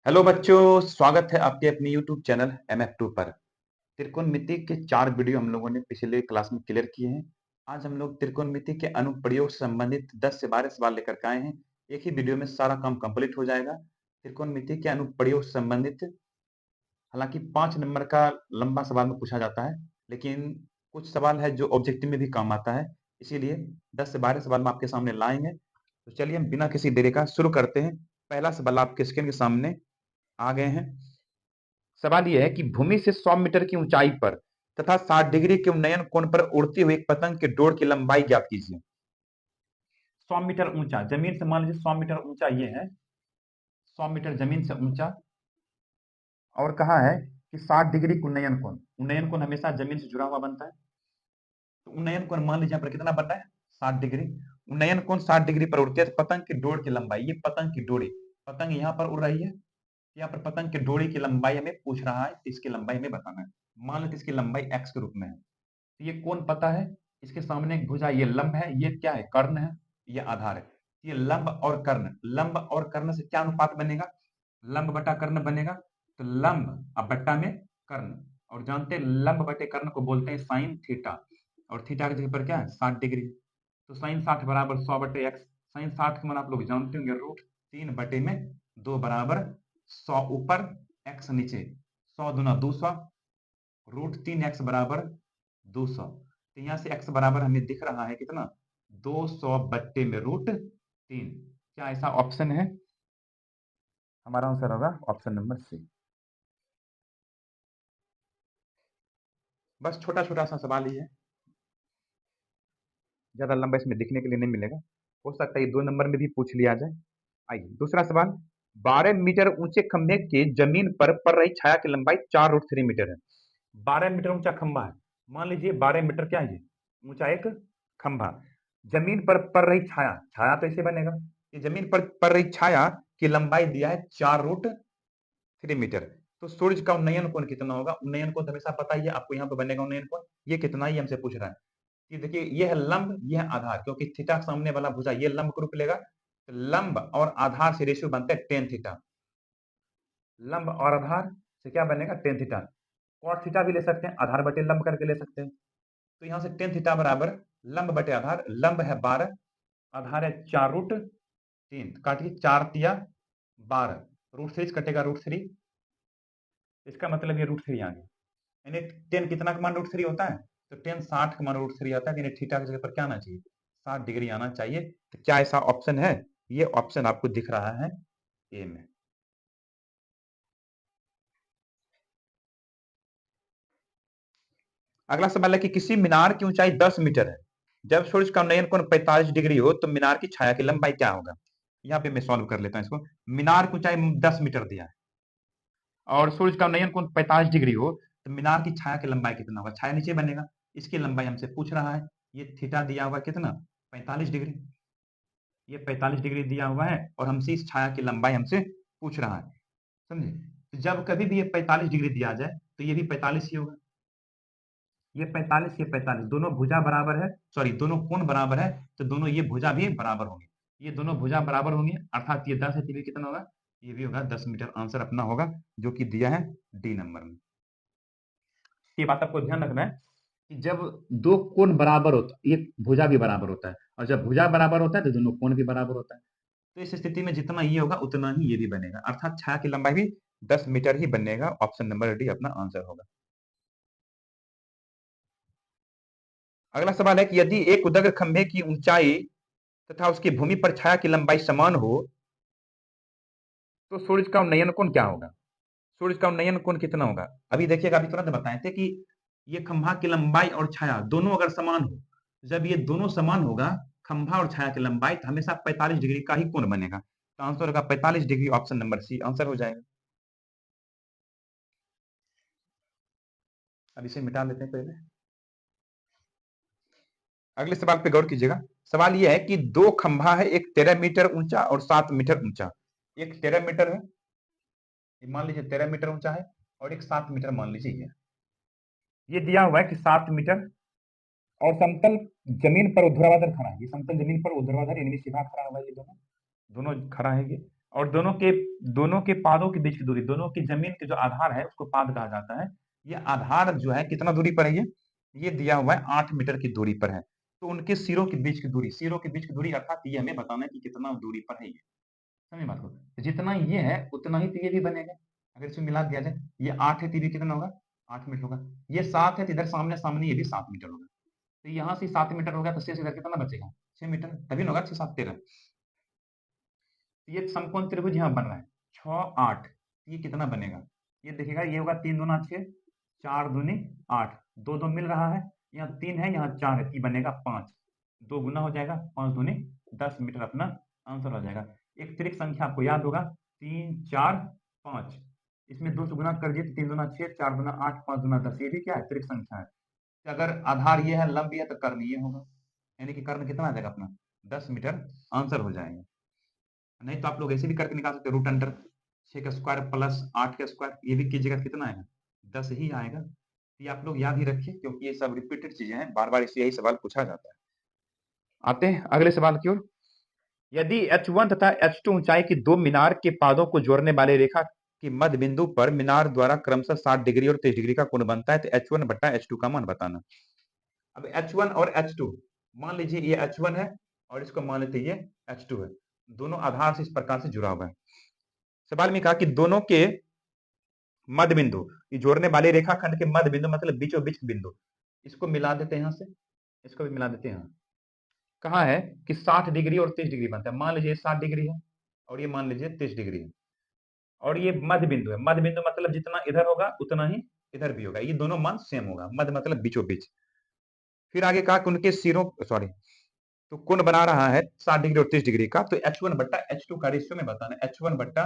Hello बच्चों, स्वागत है आपके अपने यूट्यूब चैनल MF2 पर। त्रिकोणमिति के 4 वीडियो हम लोगों ने पिछले क्लास में क्लियर किए हैं। आज हम लोग त्रिकोणमिति के अनुप्रयोग से संबंधित 10 से 12 सवाल लेकर के आए हैं। एक ही वीडियो में सारा काम कंप्लीट हो जाएगा। त्रिकोणमिति के अनुप्रयोग से संबंधित हालांकि 5 नंबर का लंबा सवाल में पूछा जाता है, लेकिन कुछ सवाल है जो ऑब्जेक्टिव में भी काम आता है, इसीलिए 10 से 12 सवाल हम आपके सामने लाएंगे। तो चलिए हम बिना किसी देरी का शुरू करते हैं। पहला सवाल आपके स्क्रीन के सामने आ गए हैं। सवाल यह है कि भूमि से 100 मीटर की ऊंचाई पर तथा 60 डिग्री के उन्नयन कोण पर उड़ती हुई एक पतंग के डोर की लंबाई ज्ञात कीजिए। 100 मीटर ऊंचा, जमीन से मान लीजिए 100 मीटर ऊंचा ये है, 100 मीटर जमीन से ऊंचा, और कहा है कि 60 डिग्री का उन्नयन कोण हमेशा जमीन से जुड़ा हुआ बनता है। तो उन्नयन कोण मान लीजिए यहाँ पर कितना बन रहा है, 60 डिग्री। उन्नयन कोण 60 डिग्री पर उड़ती है, तो पतंग की डोर की लंबाई, ये पतंग की डोरी, पतंग यहाँ पर उड़ रही है, यहाँ पर पतंग की डोरी की लंबाई हमें पूछ रहा है, इसकी लंबाई हमें बताना है। मान लो इसकी लंबाई x के रूप में है, तो ये कोण पता है, इसके सामने एक भुजा, ये लंब है, ये क्या है, कर्ण है, ये आधार है। ये लंब और कर्ण, लंब और कर्ण से क्या अनुपात बनेगा, लंब बटा कर्ण बनेगा। तो लंब अब बट्टा में कर्ण, और जानते हैं लंब बटे कर्ण को बोलते हैं साइन थीटा, और थीटा की जगह पर क्या है 60 डिग्री। तो साइन 60 बराबर 100 बटे एक्स। साइन 60 का मान आप लोग जानते होंगे रूट 3 बटे में 2 बराबर 100 ऊपर एक्स नीचे, 100 दूना 200, रूट 3x बराबर 200। तो यहाँ से x बराबर हमें दिख रहा है कितना, 200 बट्टे में रूट 3। क्या ऐसा ऑप्शन है? हमारा आंसर होगा ऑप्शन नंबर सी। बस छोटा छोटा सा सवाल ही है, ज्यादा लंबा इसमें दिखने के लिए नहीं मिलेगा, हो सकता है ये 2 नंबर में भी पूछ लिया जाए। आइए दूसरा सवाल। 12 मीटर ऊंचे खंभे के जमीन पर पड़ रही छाया की लंबाई 4√3 मीटर है। 12 मीटर ऊंचा खंभा है, मान लीजिए 12 मीटर क्या है, ऊंचा एक खंभा, जमीन पर पड़ रही छाया, छाया तो ऐसे बनेगा, ये जमीन पर पड़ रही छाया की लंबाई दिया है 4√3 मीटर। तो सूर्य का उन्नयन कोण कितना होगा, उन्नयन कोण तो हमेशा पता ही है आपको, यहाँ पे बनेगा उन्नयन कोण, ये कितना ही हमसे पूछ रहा है। कि देखिए ये है लंब, ये है आधार, क्योंकि थीटा सामने वाला भुजा ये लंब को रूप लेगा, तो लंब और आधार से रेशियो बनता है टेन थीटा, लंब और आधार से क्या बनेगा टेन थीटा। कॉट थीटा भी ले सकते हैं, आधार बटे लंब करके ले सकते हैं। तो यहां से टेन थीटा बराबर लंब बटे आधार, लंब है 12, आधार है 4√3, काटिए 4 तिया 12, √3 कटेगा √3, इसका मतलब ये √3 आ गया। यानी टेन कितना का मान √3 होता है, तो टेन 60 का मान √3 आता है, यानी थीटा की जगह पर क्या आना चाहिए, 60 डिग्री आना चाहिए। तो क्या ऐसा ऑप्शन है, ये ऑप्शन आपको दिख रहा है ए में। अगला सवाल है कि किसी मीनार की ऊंचाई 10 मीटर है, जब सूर्य का उन्नयन कोण 45 डिग्री हो तो मीनार की छाया की लंबाई क्या होगा। यहाँ पे मैं सॉल्व कर लेता हूँ इसको। मीनार की ऊंचाई 10 मीटर दिया है और सूर्य का उन्नयन कोण 45 डिग्री हो, तो मीनार की छाया की लंबाई कितना होगा, छाया नीचे बनेगा, इसकी लंबाई हमसे पूछ रहा है। ये थीटा दिया हुआ कितना 45 डिग्री, ये 45 डिग्री दिया हुआ है, और हमसे इस छाया की लंबाई हमसे पूछ रहा है, समझे। तो जब कभी भी ये 45 डिग्री दिया जाए तो ये भी 45 ही होगा, ये 45, ये 45, दोनों भुजा बराबर है, सॉरी दोनों कोण बराबर है, तो दोनों ये भुजा भी बराबर होंगे, ये दोनों भुजा बराबर होंगे, अर्थात ये 10 है, तो ये कितना होगा, ये भी होगा 10 मीटर। आंसर अपना होगा जो कि दिया है डी नंबर में। ये बात आपको ध्यान रखना है कि जब दो कोण बराबर होता है, एक भुजा भी बराबर होता है, और जब भुजा बराबर होता है तो दोनों कोण भी बराबर होता है। तो इस स्थिति में जितना ये होगा उतना ही ये भी बनेगा, अर्थात छाया की लंबाई भी 10 मीटर ही बनेगा। ऑप्शन नंबर डी अपना आंसर होगा। अगला सवाल है कि यदि एक उदग्र खंभे की ऊंचाई तथा उसकी भूमि पर छाया की लंबाई समान हो तो सूर्य का उन्नयन कोण क्या होगा, सूर्य का उन्नयन कोण कितना होगा। अभी देखिएगा, अभी तुरंत बताए थे कि ये खंभा की लंबाई और छाया दोनों अगर समान हो, जब ये दोनों समान होगा खंभा और छाया की लंबाई, तो हमेशा 45 डिग्री का ही कोण बनेगा। तो आंसर होगा 45 degree, option number C answer हो जाएगा। अब इसे मिटा लेते हैं पहले। अगले सवाल पे गौर कीजिएगा। सवाल यह है कि दो खंभा है, एक 13 मीटर ऊंचा और 7 मीटर ऊंचा। एक 13 मीटर है, मान लीजिए 13 मीटर ऊंचा है, और एक 7 मीटर मान लीजिए ये दिया हुआ है कि 7 मीटर, और समतल जमीन पर ऊर्ध्वाधर खड़ा है, ये समतल जमीन पर ऊर्ध्वाधर यानी सीधा खड़ा हुआ है, ये दोनों दोनों खड़ा है ये, और दोनों के पादों के बीच की दूरी, दोनों की जमीन के जो आधार है उसको पाद कहा जाता है। ये आधार जो है कितना दूरी पर है, ये दिया हुआ है 8 मीटर की दूरी पर है। तो उनके सिरों के बीच की दूरी अर्थात ये हमें बताना है कि कितना दूरी पर है ये। समझ बात को, तो जितना ये है उतना ही तो ये भी बनेगा। अगर इसमें मिला दिया जाए, ये 8 है तो ये भी कितना होगा, 8 मीटर होगा। ये 7 है तो इधर सामने सामने ये भी 7 मीटर होगा। तो यहाँ से 7 मीटर होगा, तो शेष इधर कितना बचेगा, 6 मीटर, तभी ना होगा 6 7 13। ये समकोण त्रिभुज यहाँ बन रहा है 6 8। ये कितना बनेगा, ये देखिएगा, ये होगा 3 दूना 6, 4 दूनी 8, 2 2 मिल रहा है, यहाँ 3 है यहाँ 4 है, ये बनेगा 5, 2 गुना हो जाएगा, 5 दूनी 10 मीटर अपना आंसर हो जाएगा। एक त्रिक संख्या आपको याद होगा 3 4 5, इसमें 2 से गुना कर दिए तो 3 दूना 6, 4 दूना 8, 5 दूना 10, ये भी क्या है, त्रिक संख्या है। तो अगर आधार ये है, लंब ये है, तो कर्ण ये होगा, यानी कि कर्ण कितना आ जाएगा अपना 10 मीटर आंसर हो जाएगा। नहीं तो आप लोग ऐसे भी करके निकाल सकते हो, रूट अंडर 6 का स्क्वायर प्लस 8 का स्क्वायर, ये भी कीजिएगा कितना आएगा, 10 ही आएगा। ये आप लोग याद ही रखिए, क्योंकि ये सब रिपीटेड चीजें हैं, बार बार इससे यही सवाल पूछा जाता है। आते हैं अगले सवाल की ओर। यदि H1 तथा H2 ऊंचाई की दो मीनार के पादों को जोड़ने वाले रेखा के मध्य बिंदु पर मीनार द्वारा क्रमशः 60 डिग्री और 30 डिग्री का कोण बनता है, तो H1 बटा H2 का मान बताना। अब H1 और H2, मान लीजिए ये H1 है और इसको मान लेते ये H2 है, दोनों आधार से इस प्रकार से जुड़ा हुआ है। सवाल में कहा कि दोनों के मध्य बिंदु, ये जोड़ने वाले रेखाखंड के मध्य बिंदु मतलब बीचों बीच बिंदु, इसको मिला देते हैं, यहाँ से इसको भी मिला देते हैं। कहा है कि 60 डिग्री और 30 डिग्री बनता है। मान लीजिए 60 डिग्री है और ये मान लीजिए 30 डिग्री है, और ये मध्य बिंदु है। मध्य बिंदु मतलब जितना इधर होगा उतना ही इधर भी होगा, ये दोनों मान सेम होगा, मध्य मतलब बीचों बीच। फिर आगे कहा कि उनके सिरों, सॉरी, तो कोण बना रहा है 60 डिग्री और 30 डिग्री का, तो H1 बट्टा H2 का रेशियो में बताना है। H1 बट्टा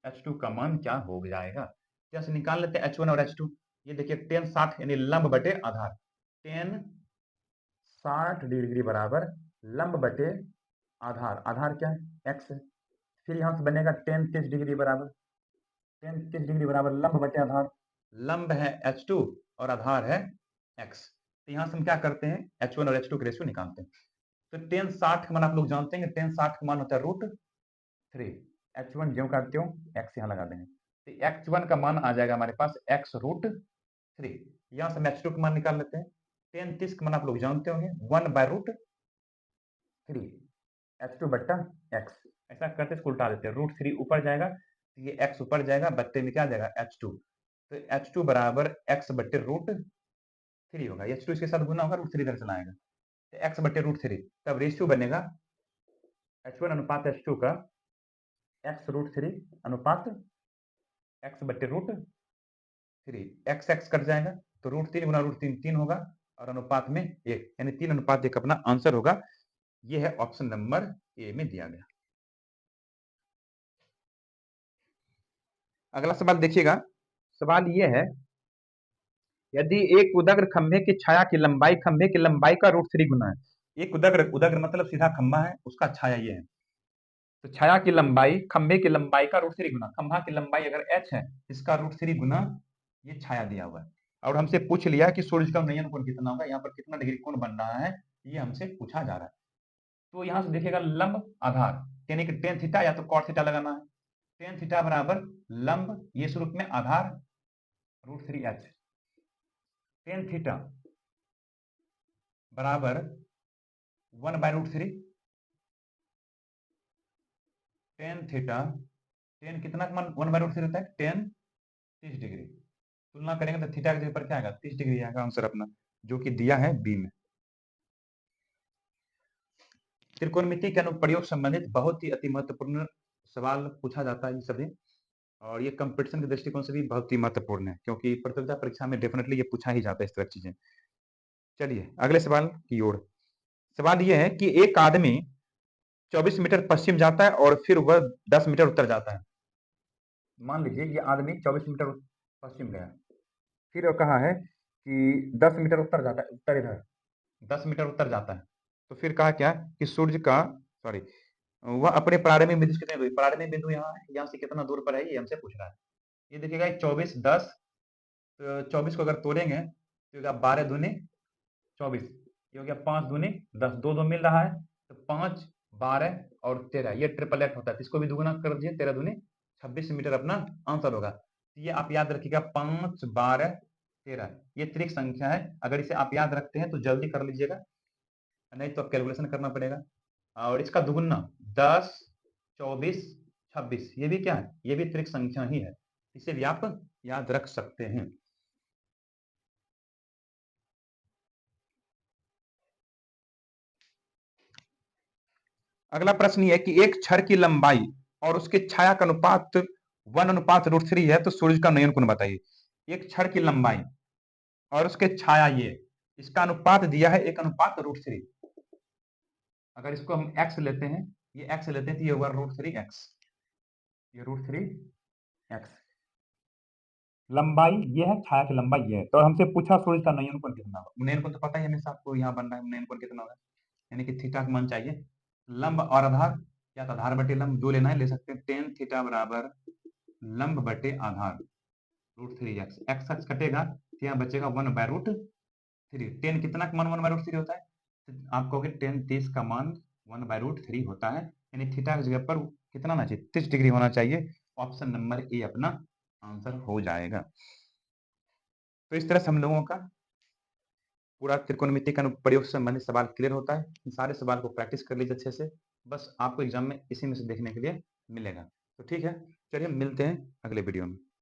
H2 का मान क्या हो जाएगा, जैसे निकाल लेते हैं H1 और H2। ये देखिए 10 60 यानी लंब बटे आधार, 10 60 डिग्री बराबर लंब बटे आधार, आधार क्या है x है। फिर यहां से बनेगा 10 30 डिग्री बराबर, 10 30 डिग्री बराबर लंब बटे आधार, लंब है H2 और आधार है x। तो यहां से हम क्या करते हैं, H1 और H2 के रेशियो निकालते हैं। तो 10 60 का मान आप लोग जानते हैं, 10 60 का मान होता है √3, H1 ज्यों का त्यों x यहां लगा देंगे, तो X1 का मान आ जाएगा हमारे पास x√3। यहां से हम H2 का मान निकाल लेते हैं, 10 30 का मान आप लोग जानते होंगे 1/√3, H2 बट्टा x। ऐसा करते इसको उल्टा देते हैं, √3 ऊपर जाएगा तो ये x ऊपर जाएगा, बट्टे में क्या जाएगा H2, तो H2 बराबर x बट्टे √3 होगा। H2 इसके साथ गुना होगा, √3 इधर चला आएगा, तो x बट्टे √3, तब रेशियो बनेगा H1 अनुपात H2 का x√3 अनुपात x बट्टे √3, x कट जाएगा तो √3 गुना √3 3 होगा, और अनुपात में 1, यानी 3:1 अपना आंसर होगा। यह है ऑप्शन नंबर ए में दिया गया। अगला सवाल देखिएगा, सवाल यह है, यदि एक उदग्र खंभे की छाया की लंबाई खंभे की लंबाई का √3 गुना है। एक उदग्र, उदग्र मतलब सीधा खंभा है, उसका छाया ये है, तो छाया की लंबाई खंभे की लंबाई का √3 गुना, खंभा की लंबाई अगर h है, इसका √3 गुना ये छाया दिया हुआ है। और हमसे पूछ लिया कि सूर्य का नयन कोण कितना होगा, यहाँ पर कितना डिग्री कोण बन रहा है, ये हमसे पूछा जा रहा है। तो यहाँ से देखिएगा लंब आधार, यानी कि टेन थीटा या तो कॉट थीटा लगाना है। टेन थीटा बराबर लंब ये स्वरूप में आधार √3h, टेन थीटा बराबर 1/√3, टेन थीटा, टेन कितना का मान 1/√3 होता है, 10 30 डिग्री, तुलना करेंगे तो थीटा की जगह पर क्या आएगा 30 डिग्री आएगा आंसर अपना, जो कि दिया है बी में। त्रिकोणमिति के अनुप्रयोग संबंधित बहुत ही अति महत्वपूर्ण सवाल पूछा जाता है ये सभी, और ये कंपटीशन के दृष्टिकोण से भी बहुत ही महत्वपूर्ण है, क्योंकि प्रतियोगिता परीक्षा में डेफिनेटली ये पूछा ही जाता है इस तरह की चीजें। चलिए अगले सवाल की ओर। सवाल यह है कि एक आदमी 24 मीटर पश्चिम जाता है और फिर वह 10 मीटर उत्तर जाता है। मान लीजिए ये आदमी 24 मीटर पश्चिम गया, फिर वो कहा है कि 10 मीटर उत्तर जाता है, उत्तर इधर 10 मीटर उत्तर जाता है, तो फिर कहा क्या कि सूर्य का, सॉरी, वह अपने प्रारंभिक बिंदु से कितने दूर, प्रारंभिक बिंदु यहाँ है, यहाँ से कितना दूर पर है ये हमसे पूछ रहा है। ये देखिएगा 24 10, तो 24 को अगर तोड़ेंगे तो 12 दूनी 24, ये हो गया 5 दूनी 10, 2 2 मिल रहा है, तो 5 12 और 13 ये ट्रिपल एक्ट होता है, तो इसको भी दुगुना कर दीजिए, 13 दूनी 26 मीटर अपना आंसर होगा। ये आप याद रखिएगा, 5, 12, 13 ये त्रिक संख्या है। अगर इसे आप याद रखते हैं तो जल्दी कर लीजिएगा, नहीं तो कैलकुलेशन करना पड़ेगा। और इसका दुगुना 10, 24, 26 ये भी क्या है, ये भी त्रिक संख्या ही है, इसे भी आप याद रख सकते हैं। अगला प्रश्न ये है कि एक छड़ की लंबाई और उसके छाया का अनुपात 1:√3 है, तो सूर्य का नयन कोण बताइए। एक छड़ की लंबाई और उसके छाया, ये इसका अनुपात दिया है 1:√3। अगर इसको हम x लेते हैं, ये x लेते हैं, तो ये होगा √3x, ये √3x। लंबाई ये है, छाया की लंबाई ये है। तो हमसे पूछा सूर्य का नयन कोण कितना होगा। नयन कोण तो पता ही हमेशा आपको यहाँ बन रहा है, नयन कोण कितना होगा, यानी कि थीटा का मान चाहिए। लंब और आधार, या तो आधार बटे लंब जो लेना है ले सकते हैं। टेन थीटा बराबर लंब बटे आधार √3x, एक्स एक्स कटेगा तो यहाँ बचेगा 1/√3। टेन कितना का मान 1/√3 होता है, तो आप कहोगे टेन 30 का मान 1/√3 होता है, यानी थीटा की जगह पर कितना होना चाहिए, 30 डिग्री होना चाहिए। ऑप्शन नंबर ए अपना आंसर हो जाएगा। तो इस तरह से हम लोगों का पूरा त्रिकोणमिति का अनुप्रयोग से संबंधित सवाल क्लियर होता है। इन सारे सवाल को प्रैक्टिस कर लीजिए अच्छे से, बस आपको एग्जाम में इसी में से देखने के लिए मिलेगा। तो ठीक है, चलिए मिलते हैं अगले वीडियो में।